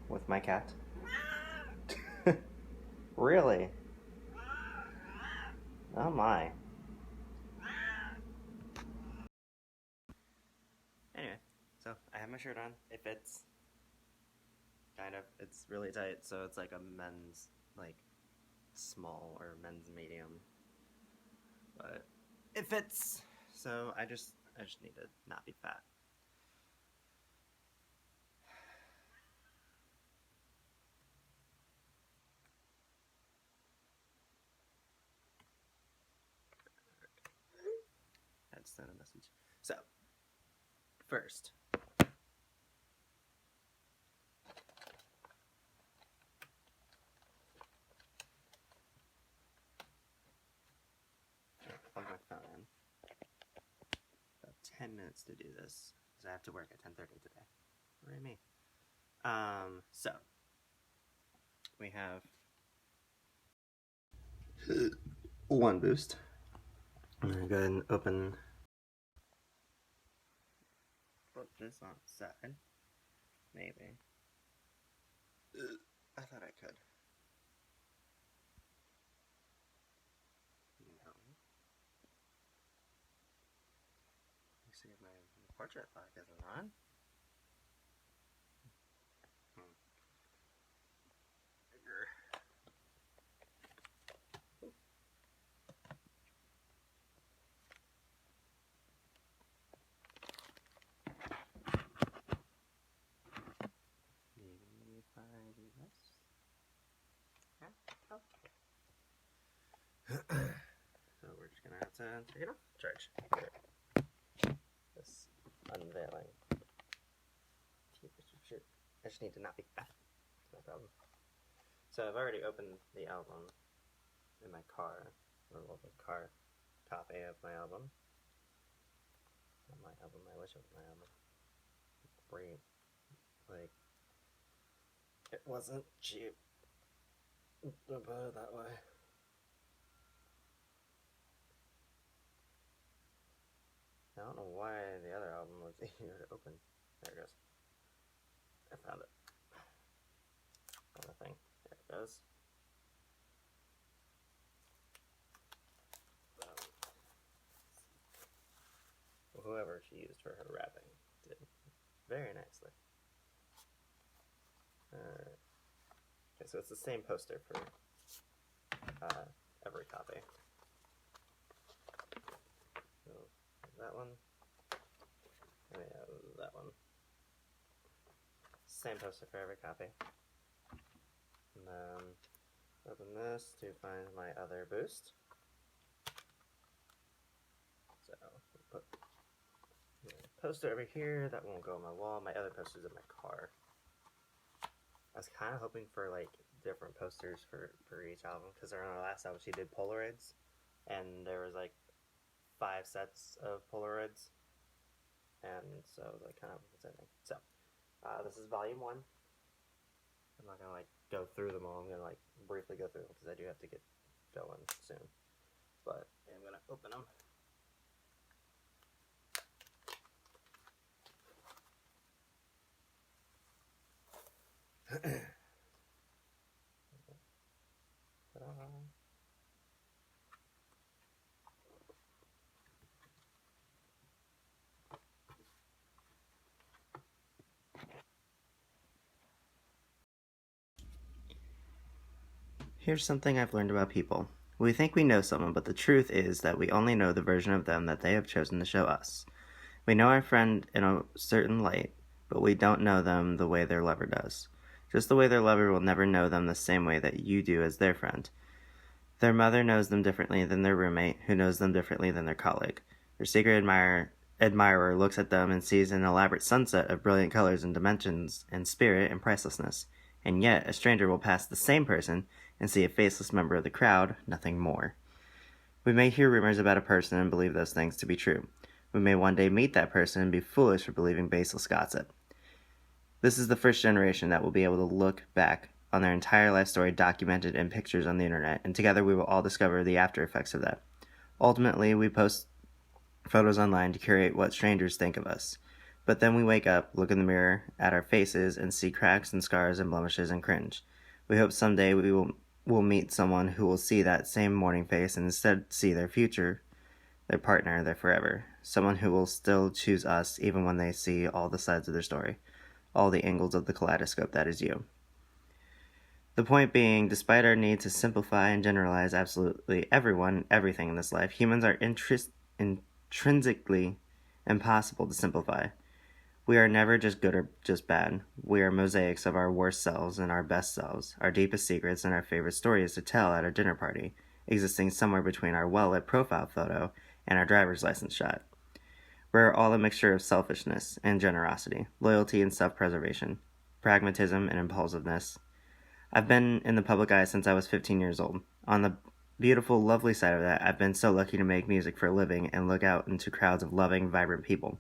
with my cat. Really? Oh my. Anyway, so I have my shirt on. It fits. Kind of. It's really tight, so it's like a men's, like, small or men's medium. But it fits. So I just need to not be fat. I had to send a message. So, first, plug my phone in. About 10 minutes to do this, because I have to work at 10:30 today. Hooray me. So, we have one boost. I'm gonna go ahead and put this on its side. Maybe. I thought I could. No. Let me see if my portrait lock isn't on. Maybe if I do this. Yeah. Okay. So we're just gonna have to take it off. Charge. This unveiling. I just need to not be fat. That's my problem. So I've already opened the album in my car, or well, the car copy of my album. Not my album. I wish it was my album. Great. Like, it wasn't cheap. I'll put it that way. I don't know why the other album was easier to open. There it goes. I found it. On the thing. There it goes. Whoever she used for her wrapping did very nicely. Okay, so it's the same poster for every copy. So that one, and we have that one. Same poster for every copy. And then open this to find my other boost. So we'll put the poster over here. That won't go on my wall. My other poster's in my car. I was kind of hoping for like different posters for each album, because on our last album she did Polaroids, and there was like 5 sets of Polaroids, and so it was like kind of upsetting. So this is volume 1. I'm not gonna like go through them all. I'm gonna like briefly go through them because I do have to get going soon. But I'm gonna open them. Here's something I've learned about people. We think we know someone, but the truth is that we only know the version of them that they have chosen to show us. We know our friend in a certain light, but we don't know them the way their lover does. Just the way their lover will never know them the same way that you do as their friend. Their mother knows them differently than their roommate, who knows them differently than their colleague. Their secret admirer looks at them and sees an elaborate sunset of brilliant colors and dimensions and spirit and pricelessness. And yet, a stranger will pass the same person and see a faceless member of the crowd, nothing more. We may hear rumors about a person and believe those things to be true. We may one day meet that person and be foolish for believing baseless gossip. This is the first generation that will be able to look back on their entire life story documented in pictures on the internet, and together we will all discover the after effects of that. Ultimately, we post photos online to curate what strangers think of us. But then we wake up, look in the mirror at our faces, and see cracks and scars and blemishes and cringe. We hope someday will meet someone who will see that same morning face and instead see their future, their partner, their forever. Someone who will still choose us even when they see all the sides of their story, all the angles of the kaleidoscope that is you. The point being, despite our need to simplify and generalize absolutely everyone, everything in this life, humans are intrinsically impossible to simplify. We are never just good or just bad. We are mosaics of our worst selves and our best selves, our deepest secrets and our favorite stories to tell at our dinner party, existing somewhere between our well-lit profile photo and our driver's license shot. We're all a mixture of selfishness and generosity, loyalty and self-preservation, pragmatism and impulsiveness. I've been in the public eye since I was 15 years old. On the beautiful, lovely side of that, I've been so lucky to make music for a living and look out into crowds of loving, vibrant people.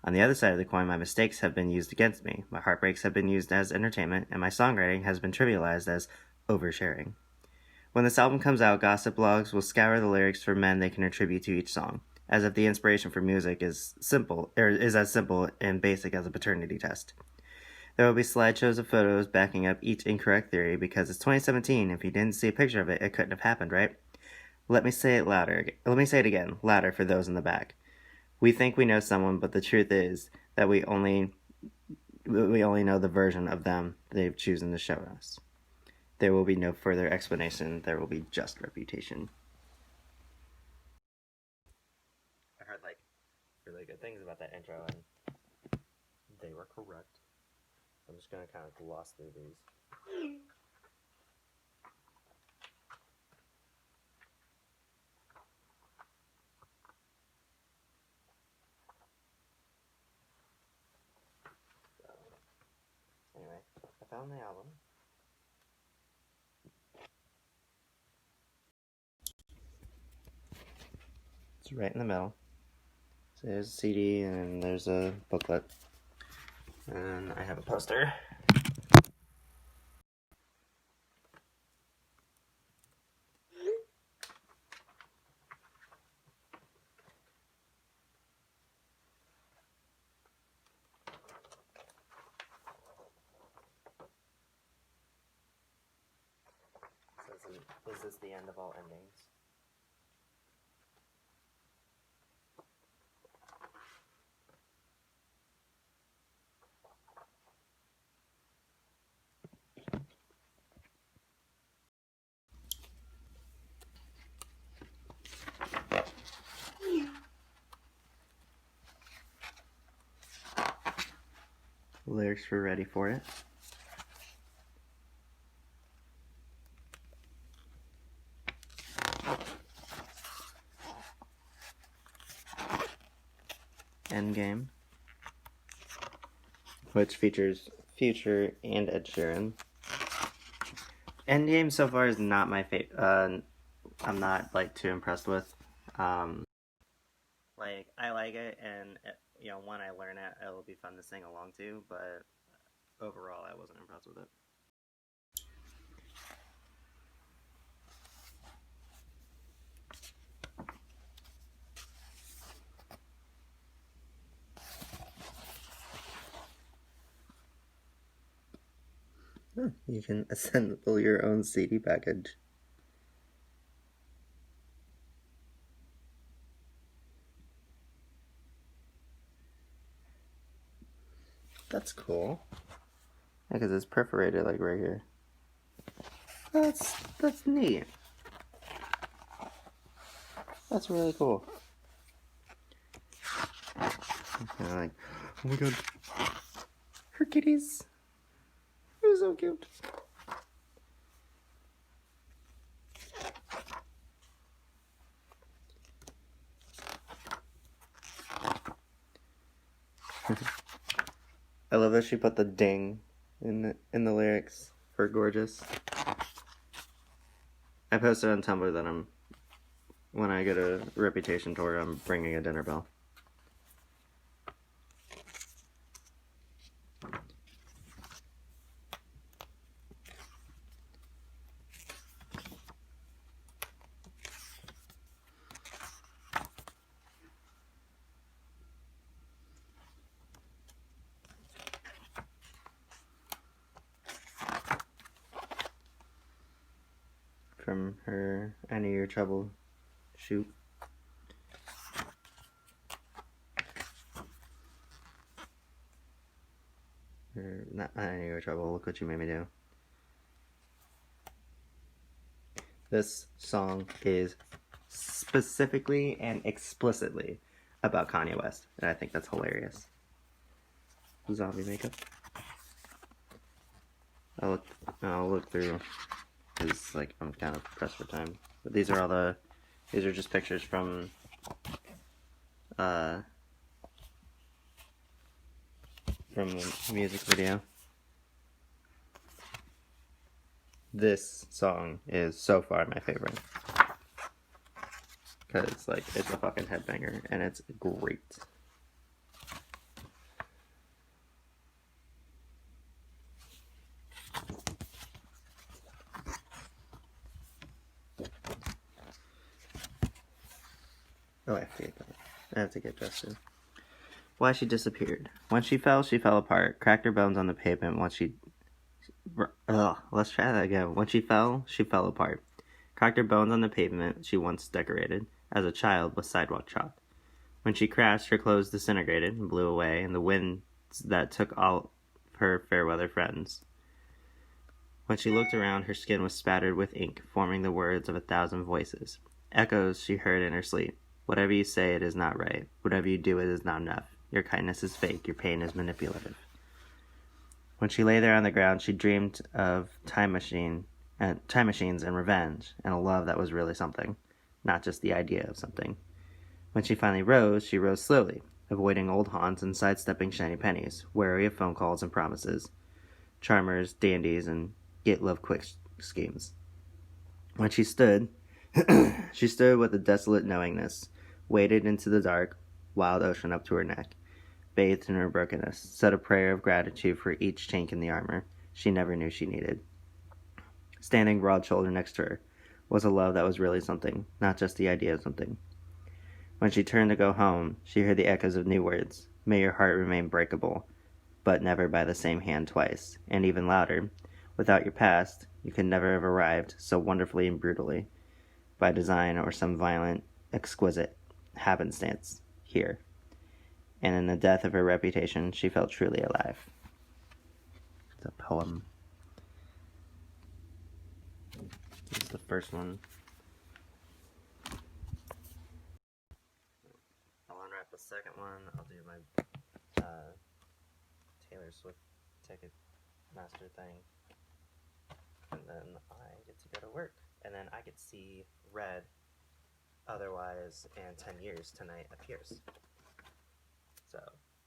On the other side of the coin, my mistakes have been used against me, my heartbreaks have been used as entertainment, and my songwriting has been trivialized as oversharing. When this album comes out, gossip blogs will scour the lyrics for men they can attribute to each song, as if the inspiration for music is as simple and basic as a paternity test. There will be slideshows of photos backing up each incorrect theory because it's 2017. If you didn't see a picture of it, it couldn't have happened, right? Let me say it louder. Let me say it again, louder for those in the back. We think we know someone, but the truth is that we only know the version of them they've chosen to show us. There will be no further explanation. There will be just reputation. I heard really good things about that intro, and they were correct. I'm just gonna kind of gloss through these. Anyway, I found the album. It's right in the middle. So there's a CD and there's a booklet. And I have a poster. Is this the end of all endings? Lyrics were ready for it. Endgame, which features Future and Ed Sheeran. Endgame so far is not my favorite. I'm not too impressed with. I like it, and when I learn it, it'll be fun to sing along to. But overall, I wasn't impressed with it. You can assemble your own CD package. That's cool. Yeah, because it's perforated right here. That's neat. That's really cool. Oh my god. Her kitties. They're so cute. I love that she put the ding in the lyrics for Gorgeous. I posted on Tumblr that when I get a Reputation tour, I'm bringing a dinner bell. from her I Knew Your Trouble shoot. Or not I Knew Your Trouble, Look What You Made Me Do. This song is specifically and explicitly about Kanye West, and I think that's hilarious. Zombie makeup. I'll look through, because like I'm kind of pressed for time. But these are just pictures from the music video. This song is so far my favorite, because like it's a fucking headbanger and it's great. Oh, I have to get dressed soon. Why She Disappeared. When she fell apart. Cracked her bones on the pavement. Let's try that again. When she fell apart. Cracked her bones on the pavement she once decorated, as a child, with sidewalk chalk. When she crashed, her clothes disintegrated and blew away in the winds that took all her fair weather friends. When she looked around, her skin was spattered with ink, forming the words of 1,000 voices. Echoes she heard in her sleep. Whatever you say, it is not right. Whatever you do, it is not enough. Your kindness is fake. Your pain is manipulative. When she lay there on the ground, she dreamed of time machines and revenge, and a love that was really something, not just the idea of something. When she finally rose, she rose slowly, avoiding old haunts and sidestepping shiny pennies, wary of phone calls and promises, charmers, dandies, and get-love-quick schemes. When she stood, she stood with a desolate knowingness, waded into the dark, wild ocean up to her neck, bathed in her brokenness, said a prayer of gratitude for each chink in the armor she never knew she needed. Standing broad-shouldered next to her was a love that was really something, not just the idea of something. When she turned to go home, she heard the echoes of new words. May your heart remain breakable, but never by the same hand twice. And even louder, without your past, you could never have arrived so wonderfully and brutally, by design or some violent, exquisite happenstance here. And in the death of her reputation, she felt truly alive. It's a poem. This is the first one. I'll unwrap the second one. I'll do my Taylor Swift Ticketmaster thing. And then I get to go to work. And then I get to see Red, Otherwise, and 10 Years tonight at Pierce. So,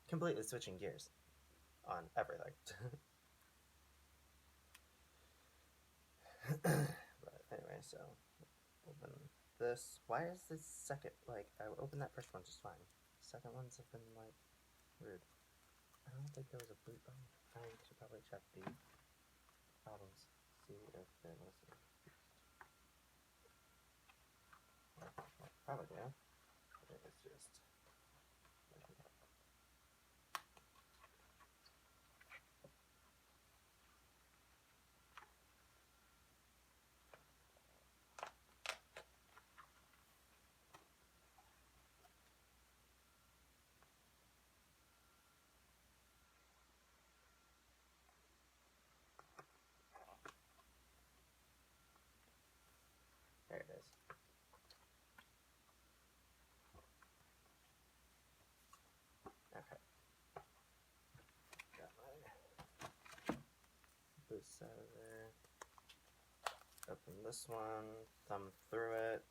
completely switching gears on everything. But anyway, so open this. Why is this second, like, I opened that first one just fine. Second ones have been, like, weird. I don't think there was a boot button. I should probably check the albums, see if they're missing. Probably, yeah. I think it's just... There it is. Okay. Got my boost out of there. Open this one, thumb through it.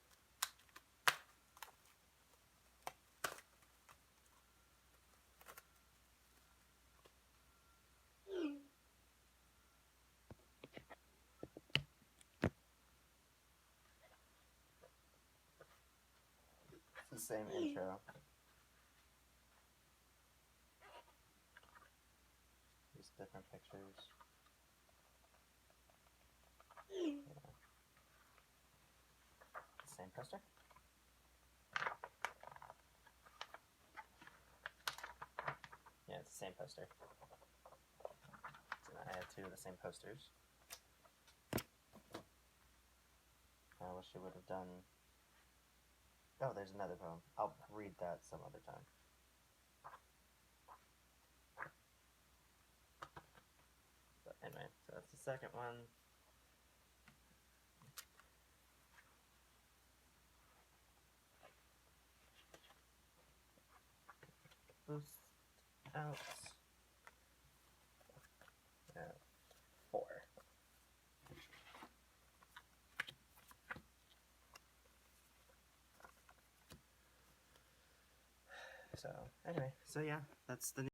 It's the same intro. These different pictures. Yeah. Same poster. Yeah, it's the same poster. So I have two of the same posters. wish she would have done. Oh, there's another poem. I'll read that some other time. But anyway, so that's the second one. Boost out. 4. So, anyway, so yeah, that's the new.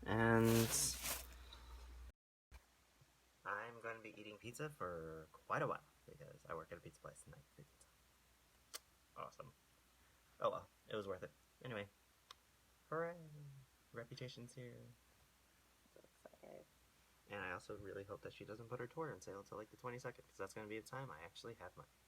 And I'm going to be eating pizza for quite a while because I work at a pizza place and I get free pizza. Awesome. Oh well, it was worth it. Anyway, hooray! Reputation's here. So excited. And I also really hope that she doesn't put her tour on sale until like the 22nd because that's going to be the time I actually have money.